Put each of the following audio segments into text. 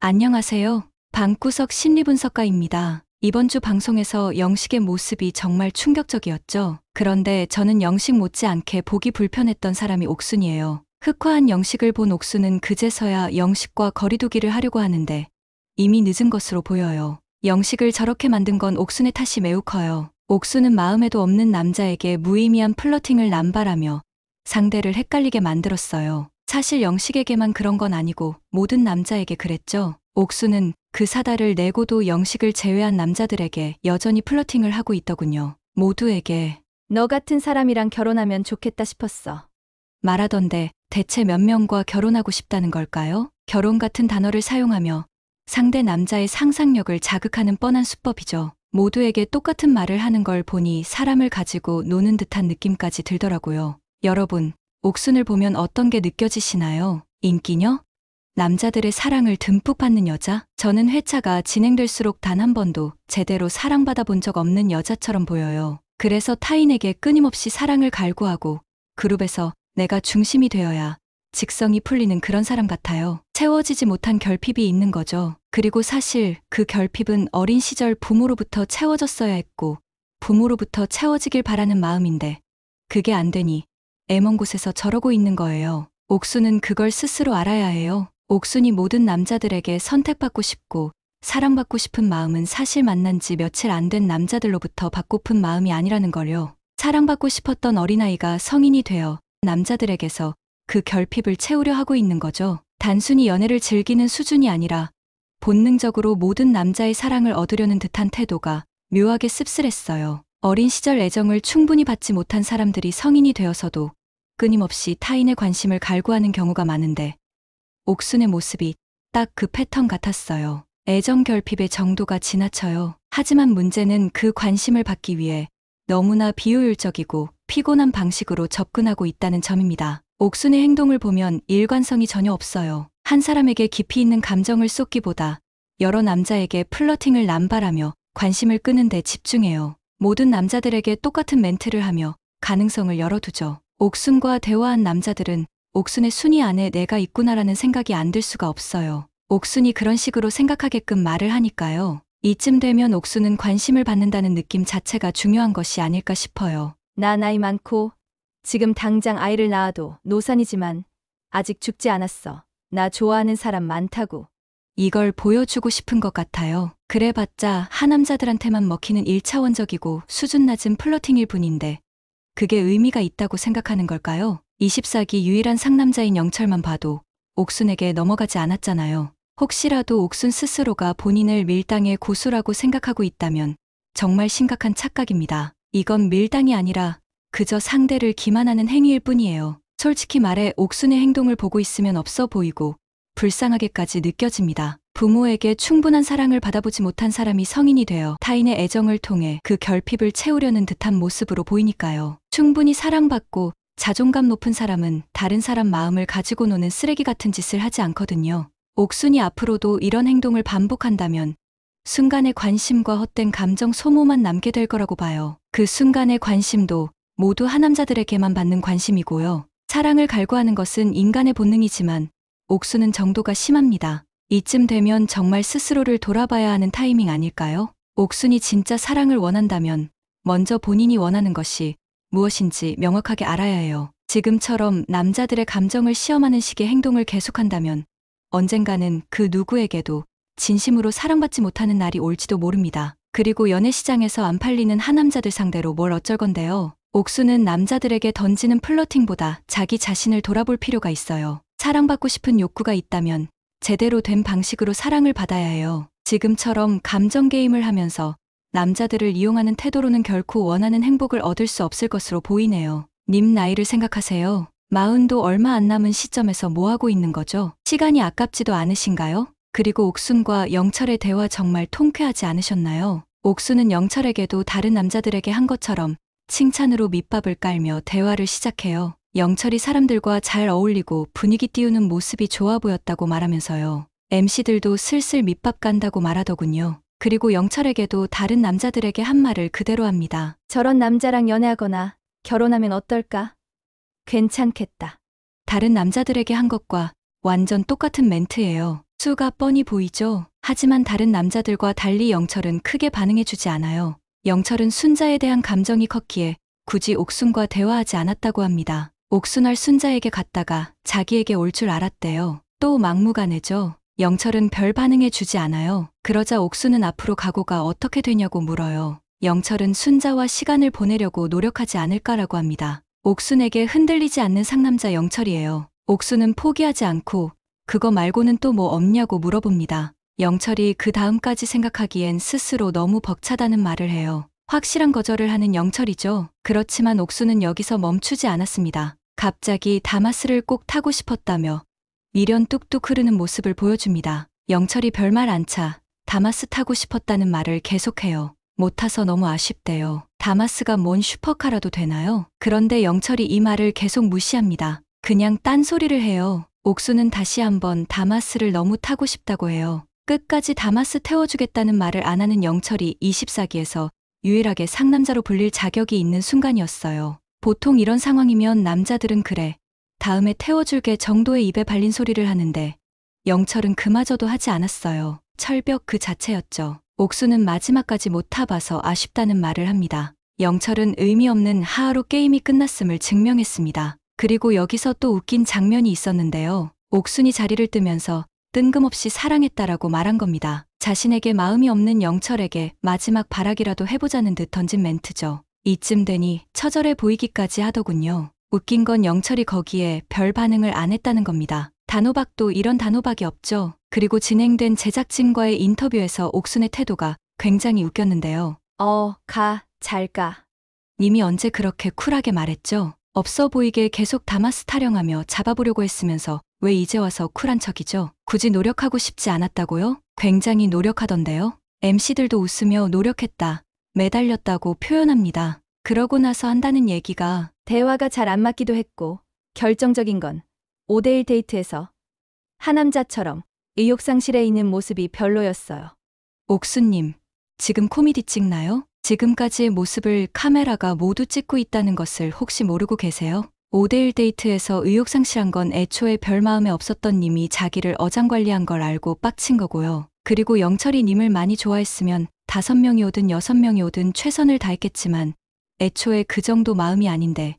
안녕하세요. 방구석 심리분석가입니다. 이번 주 방송에서 영식의 모습이 정말 충격적이었죠. 그런데 저는 영식 못지않게 보기 불편했던 사람이 옥순이에요. 흑화한 영식을 본 옥순은 그제서야 영식과 거리두기를 하려고 하는데 이미 늦은 것으로 보여요. 영식을 저렇게 만든 건 옥순의 탓이 매우 커요. 옥순은 마음에도 없는 남자에게 무의미한 플러팅을 남발하며 상대를 헷갈리게 만들었어요. 사실 영식에게만 그런 건 아니고 모든 남자에게 그랬죠. 옥수는 그 사달을 내고도 영식을 제외한 남자들에게 여전히 플러팅을 하고 있더군요. 모두에게 너 같은 사람이랑 결혼하면 좋겠다 싶었어. 말하던데 대체 몇 명과 결혼하고 싶다는 걸까요? 결혼 같은 단어를 사용하며 상대 남자의 상상력을 자극하는 뻔한 수법이죠. 모두에게 똑같은 말을 하는 걸 보니 사람을 가지고 노는 듯한 느낌까지 들더라고요. 여러분, 옥순을 보면 어떤 게 느껴지시나요? 인기녀? 남자들의 사랑을 듬뿍 받는 여자? 저는 회차가 진행될수록 단 한 번도 제대로 사랑받아 본 적 없는 여자처럼 보여요. 그래서 타인에게 끊임없이 사랑을 갈구하고 그룹에서 내가 중심이 되어야 직성이 풀리는 그런 사람 같아요. 채워지지 못한 결핍이 있는 거죠. 그리고 사실 그 결핍은 어린 시절 부모로부터 채워졌어야 했고 부모로부터 채워지길 바라는 마음인데 그게 안 되니 애먼 곳에서 저러고 있는 거예요. 옥순은 그걸 스스로 알아야 해요. 옥순이 모든 남자들에게 선택받고 싶고 사랑받고 싶은 마음은 사실 만난 지 며칠 안 된 남자들로부터 받고픈 마음이 아니라는 걸요. 사랑받고 싶었던 어린아이가 성인이 되어 남자들에게서 그 결핍을 채우려 하고 있는 거죠. 단순히 연애를 즐기는 수준이 아니라 본능적으로 모든 남자의 사랑을 얻으려는 듯한 태도가 묘하게 씁쓸했어요. 어린 시절 애정을 충분히 받지 못한 사람들이 성인이 되어서도 끊임없이 타인의 관심을 갈구하는 경우가 많은데 옥순의 모습이 딱 그 패턴 같았어요. 애정 결핍의 정도가 지나쳐요. 하지만 문제는 그 관심을 받기 위해 너무나 비효율적이고 피곤한 방식으로 접근하고 있다는 점입니다. 옥순의 행동을 보면 일관성이 전혀 없어요. 한 사람에게 깊이 있는 감정을 쏟기보다 여러 남자에게 플러팅을 남발하며 관심을 끄는 데 집중해요. 모든 남자들에게 똑같은 멘트를 하며 가능성을 열어두죠. 옥순과 대화한 남자들은 옥순의 순위 안에 내가 있구나라는 생각이 안 들 수가 없어요. 옥순이 그런 식으로 생각하게끔 말을 하니까요. 이쯤 되면 옥순은 관심을 받는다는 느낌 자체가 중요한 것이 아닐까 싶어요. 나 나이 많고 지금 당장 아이를 낳아도 노산이지만 아직 죽지 않았어. 나 좋아하는 사람 많다고. 이걸 보여주고 싶은 것 같아요. 그래봤자 하남자들한테만 먹히는 1차원적이고 수준 낮은 플러팅일 뿐인데 그게 의미가 있다고 생각하는 걸까요? 24기 유일한 상남자인 영철만 봐도 옥순에게 넘어가지 않았잖아요. 혹시라도 옥순 스스로가 본인을 밀당의 고수라고 생각하고 있다면 정말 심각한 착각입니다. 이건 밀당이 아니라 그저 상대를 기만하는 행위일 뿐이에요. 솔직히 말해 옥순의 행동을 보고 있으면 없어 보이고 불쌍하게까지 느껴집니다. 부모에게 충분한 사랑을 받아보지 못한 사람이 성인이 되어 타인의 애정을 통해 그 결핍을 채우려는 듯한 모습으로 보이니까요. 충분히 사랑받고 자존감 높은 사람은 다른 사람 마음을 가지고 노는 쓰레기 같은 짓을 하지 않거든요. 옥순이 앞으로도 이런 행동을 반복한다면 순간의 관심과 헛된 감정 소모만 남게 될 거라고 봐요. 그 순간의 관심도 모두 하남자들에게만 받는 관심이고요. 사랑을 갈구하는 것은 인간의 본능이지만 옥순은 정도가 심합니다. 이쯤 되면 정말 스스로를 돌아봐야 하는 타이밍 아닐까요? 옥순이 진짜 사랑을 원한다면 먼저 본인이 원하는 것이 무엇인지 명확하게 알아야 해요. 지금처럼 남자들의 감정을 시험하는 식의 행동을 계속한다면 언젠가는 그 누구에게도 진심으로 사랑받지 못하는 날이 올지도 모릅니다. 그리고 연애 시장에서 안 팔리는 하남자들 상대로 뭘 어쩔 건데요. 옥순은 남자들에게 던지는 플러팅보다 자기 자신을 돌아볼 필요가 있어요. 사랑받고 싶은 욕구가 있다면 제대로 된 방식으로 사랑을 받아야 해요. 지금처럼 감정 게임을 하면서 남자들을 이용하는 태도로는 결코 원하는 행복을 얻을 수 없을 것으로 보이네요. 님 나이를 생각하세요. 40도 얼마 안 남은 시점에서 뭐하고 있는 거죠? 시간이 아깝지도 않으신가요? 그리고 옥순과 영철의 대화 정말 통쾌하지 않으셨나요? 옥순은 영철에게도 다른 남자들에게 한 것처럼 칭찬으로 밑밥을 깔며 대화를 시작해요. 영철이 사람들과 잘 어울리고 분위기 띄우는 모습이 좋아 보였다고 말하면서요. MC들도 슬슬 밑밥 간다고 말하더군요. 그리고 영철에게도 다른 남자들에게 한 말을 그대로 합니다. 저런 남자랑 연애하거나 결혼하면 어떨까? 괜찮겠다. 다른 남자들에게 한 것과 완전 똑같은 멘트예요. 수가 뻔히 보이죠. 하지만 다른 남자들과 달리 영철은 크게 반응해주지 않아요. 영철은 순자에 대한 감정이 컸기에 굳이 옥순과 대화하지 않았다고 합니다. 옥순할 순자에게 갔다가 자기에게 올 줄 알았대요. 또 막무가내죠. 영철은 별 반응해주지 않아요. 그러자 옥순은 앞으로 각오가 어떻게 되냐고 물어요. 영철은 순자와 시간을 보내려고 노력하지 않을까라고 합니다. 옥순에게 흔들리지 않는 상남자 영철이에요. 옥순은 포기하지 않고 그거 말고는 또 뭐 없냐고 물어봅니다. 영철이 그 다음까지 생각하기엔 스스로 너무 벅차다는 말을 해요. 확실한 거절을 하는 영철이죠. 그렇지만 옥순은 여기서 멈추지 않았습니다. 갑자기 다마스를 꼭 타고 싶었다며 미련 뚝뚝 흐르는 모습을 보여줍니다. 영철이 별말 안 차 다마스 타고 싶었다는 말을 계속해요. 못 타서 너무 아쉽대요. 다마스가 뭔 슈퍼카라도 되나요? 그런데 영철이 이 말을 계속 무시합니다. 그냥 딴소리를 해요. 옥수는 다시 한번 다마스를 너무 타고 싶다고 해요. 끝까지 다마스 태워주겠다는 말을 안 하는 영철이 24기에서 유일하게 상남자로 불릴 자격이 있는 순간이었어요. 보통 이런 상황이면 남자들은 그래, 다음에 태워줄게 정도의 입에 발린 소리를 하는데 영철은 그마저도 하지 않았어요. 철벽 그 자체였죠. 옥수는 마지막까지 못 타봐서 아쉽다는 말을 합니다. 영철은 의미 없는 하하로 게임이 끝났음을 증명했습니다. 그리고 여기서 또 웃긴 장면이 있었는데요. 옥순이 자리를 뜨면서 뜬금없이 사랑했다라고 말한 겁니다. 자신에게 마음이 없는 영철에게 마지막 발악이라도 해보자는 듯 던진 멘트죠. 이쯤 되니 처절해 보이기까지 하더군요. 웃긴 건 영철이 거기에 별 반응을 안 했다는 겁니다. 단호박도 이런 단호박이 없죠. 그리고 진행된 제작진과의 인터뷰에서 옥순의 태도가 굉장히 웃겼는데요. 잘 가. 님이 언제 그렇게 쿨하게 말했죠? 없어 보이게 계속 다마스 타령하며 잡아보려고 했으면서 왜 이제 와서 쿨한 척이죠? 굳이 노력하고 싶지 않았다고요? 굉장히 노력하던데요? MC들도 웃으며 노력했다, 매달렸다고 표현합니다. 그러고 나서 한다는 얘기가 대화가 잘 안 맞기도 했고 결정적인 건 5대1 데이트에서 하남자처럼 의욕상실해 있는 모습이 별로였어요. 옥수님, 지금 코미디 찍나요? 지금까지의 모습을 카메라가 모두 찍고 있다는 것을 혹시 모르고 계세요? 5대1 데이트에서 의욕상실한 건 애초에 별 마음에 없었던 님이 자기를 어장관리한 걸 알고 빡친 거고요. 그리고 영철이 님을 많이 좋아했으면 5명이 오든 6명이 오든 최선을 다했겠지만 애초에 그 정도 마음이 아닌데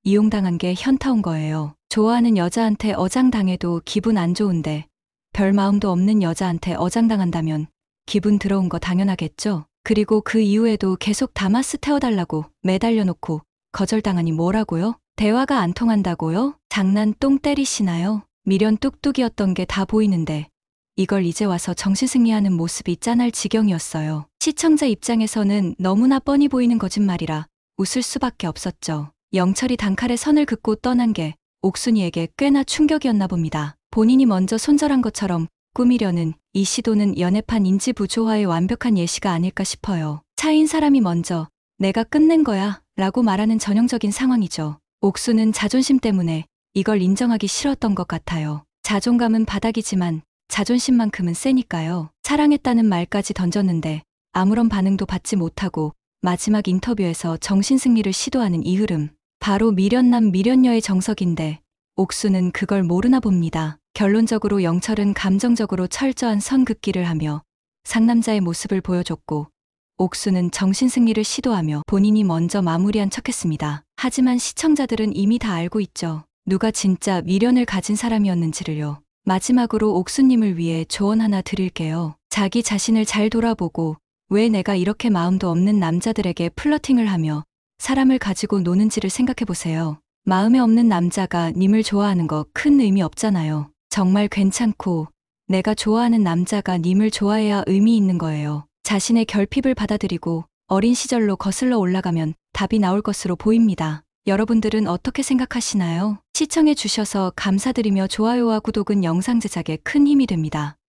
이용당한 게 현타온 거예요. 좋아하는 여자한테 어장당해도 기분 안 좋은데 별 마음도 없는 여자한테 어장당한다면 기분 더러운 거 당연하겠죠. 그리고 그 이후에도 계속 다마스 태워달라고 매달려 놓고 거절당하니 뭐라고요? 대화가 안 통한다고요? 장난 똥 때리시나요? 미련 뚝뚝이었던 게 다 보이는데 이걸 이제 와서 정신승리하는 모습이 짠할 지경이었어요. 시청자 입장에서는 너무나 뻔히 보이는 거짓말이라 웃을 수밖에 없었죠. 영철이 단칼에 선을 긋고 떠난 게 옥순이에게 꽤나 충격이었나 봅니다. 본인이 먼저 손절한 것처럼 꾸미려는 이 시도는 연애판 인지 부조화의 완벽한 예시가 아닐까 싶어요. 차인 사람이 먼저 내가 끝낸 거야 라고 말하는 전형적인 상황이죠. 옥수는 자존심 때문에 이걸 인정하기 싫었던 것 같아요. 자존감은 바닥이지만 자존심만큼은 세니까요. 사랑했다는 말까지 던졌는데 아무런 반응도 받지 못하고 마지막 인터뷰에서 정신승리를 시도하는 이 흐름. 바로 미련남 미련녀의 정석인데 옥수는 그걸 모르나 봅니다. 결론적으로 영철은 감정적으로 철저한 선긋기를 하며 상남자의 모습을 보여줬고 옥수는 정신승리를 시도하며 본인이 먼저 마무리한 척했습니다. 하지만 시청자들은 이미 다 알고 있죠. 누가 진짜 미련을 가진 사람이었는지를요. 마지막으로 옥수님을 위해 조언 하나 드릴게요. 자기 자신을 잘 돌아보고 왜 내가 이렇게 마음도 없는 남자들에게 플러팅을 하며 사람을 가지고 노는지를 생각해보세요. 마음에 없는 남자가 님을 좋아하는 거 큰 의미 없잖아요. 정말 괜찮고 내가 좋아하는 남자가 님을 좋아해야 의미 있는 거예요. 자신의 결핍을 받아들이고 어린 시절로 거슬러 올라가면 답이 나올 것으로 보입니다. 여러분들은 어떻게 생각하시나요? 시청해 주셔서 감사드리며 좋아요와 구독은 영상 제작에 큰 힘이 됩니다.